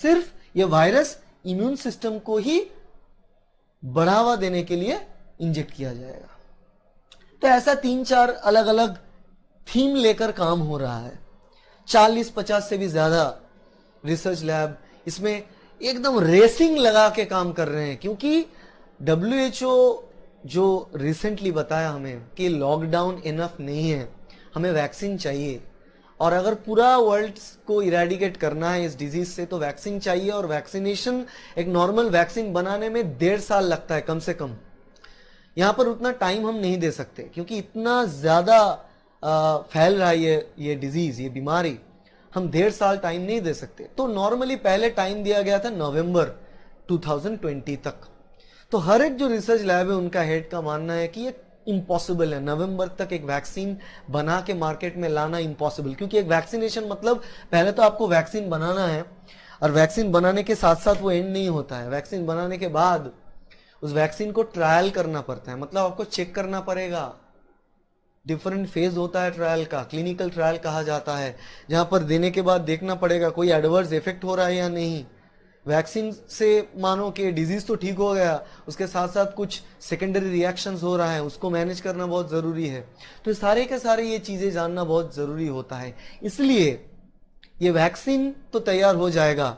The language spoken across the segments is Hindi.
सिर्फ ये वायरस इम्यून सिस्टम को ही बढ़ावा देने के लिए इंजेक्ट किया जाएगा। तो ऐसा 3-4 अलग अलग थीम लेकर काम हो रहा है। 40-50 से भी ज्यादा रिसर्च लैब इसमें एकदम रेसिंग लगा के काम कर रहे हैं, क्योंकि WHO जो रिसेंटली बताया हमें कि लॉकडाउन इनफ नहीं है, हमें वैक्सीन चाहिए, और अगर पूरा वर्ल्ड को इरेडिकेट करना है इस डिजीज से तो वैक्सीन चाहिए, और वैक्सीनेशन एक नॉर्मल वैक्सीन बनाने में 1.5 साल लगता है कम से कम। यहां पर उतना टाइम हम नहीं दे सकते, क्योंकि इतना ज्यादा फैल रहा है ये डिजीज, ये बीमारी, हम 1.5 साल टाइम नहीं दे सकते। तो नॉर्मली पहले टाइम दिया गया था नवंबर 2020 तक। तो हर एक जो रिसर्च लैब है उनका हेड का मानना है कि ये इम्पॉसिबल है, नवंबर तक एक वैक्सीन बना के मार्केट में लाना इम्पॉसिबल, क्योंकि एक वैक्सीनेशन मतलब पहले तो आपको वैक्सीन बनाना है, और वैक्सीन बनाने के साथ साथ वो एंड नहीं होता है। वैक्सीन बनाने के बाद उस वैक्सीन को ट्रायल करना पड़ता है, मतलब आपको चेक करना पड़ेगा। डिफरेंट फेज होता है ट्रायल का, क्लिनिकल ट्रायल कहा जाता है, जहां पर देने के बाद देखना पड़ेगा कोई एडवर्स इफेक्ट हो रहा है या नहीं। वैक्सीन से मानो कि डिजीज तो ठीक हो गया, उसके साथ साथ कुछ सेकेंडरी रिएक्शंस हो रहा है, उसको मैनेज करना बहुत जरूरी है। तो सारे के सारे ये चीजें जानना बहुत जरूरी होता है। इसलिए ये वैक्सीन तो तैयार हो जाएगा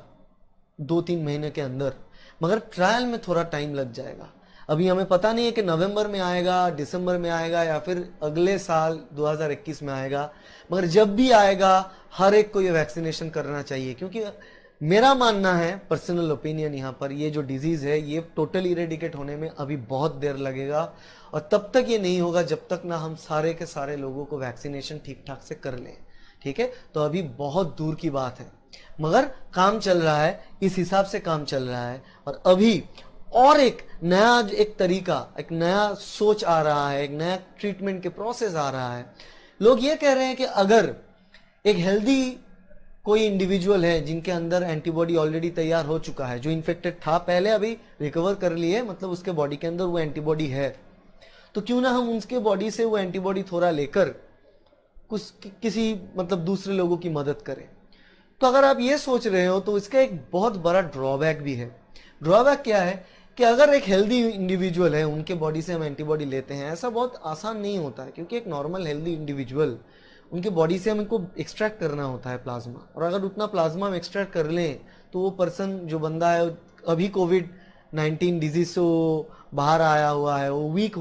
2-3 महीने के अंदर, मगर ट्रायल में थोड़ा टाइम लग जाएगा। अभी हमें पता नहीं है कि नवंबर में आएगा, दिसंबर में आएगा, या फिर अगले साल 2021 में आएगा, मगर जब भी आएगा हर एक को ये वैक्सीनेशन करना चाहिए। क्योंकि मेरा मानना है, पर्सनल ओपिनियन, यहाँ पर ये जो डिजीज है ये टोटल इरेडिकेट होने में अभी बहुत देर लगेगा, और तब तक ये नहीं होगा जब तक ना हम सारे के सारे लोगों को वैक्सीनेशन ठीक ठाक से कर लें। ठीक है, तो अभी बहुत दूर की बात है, मगर काम चल रहा है, इस हिसाब से काम चल रहा है। और अभी और एक नया एक तरीका, एक नया सोच आ रहा है, एक नया ट्रीटमेंट के प्रोसेस आ रहा है। लोग ये कह रहे हैं कि अगर एक हेल्दी कोई इंडिविजुअल है जिनके अंदर एंटीबॉडी ऑलरेडी तैयार हो चुका है, जो इन्फेक्टेड था पहले, अभी रिकवर कर लिए, मतलब उसके बॉडी के अंदर वो एंटीबॉडी है, तो क्यों ना हम उसके बॉडी से वो एंटीबॉडी थोड़ा लेकर कुछ किसी मतलब दूसरे लोगों की मदद करें। तो अगर आप ये सोच रहे हो तो इसका एक बहुत बड़ा ड्रॉबैक भी है। ड्रॉबैक क्या है कि अगर एक हेल्दी इंडिविजुअल है, उनके बॉडी से हम एंटीबॉडी लेते हैं, ऐसा बहुत आसान नहीं होता है, क्योंकि एक नॉर्मल हेल्दी इंडिविजुअल, उनके बॉडी से हमको एक्सट्रैक्ट करना होता है प्लाज्मा, और अगर उतना प्लाज्मा हम एक्सट्रैक्ट कर लें तो वो पर्सन, जो बंदा है अभी कोविड-19 डिजीज से बाहर आया हुआ है, वो वीक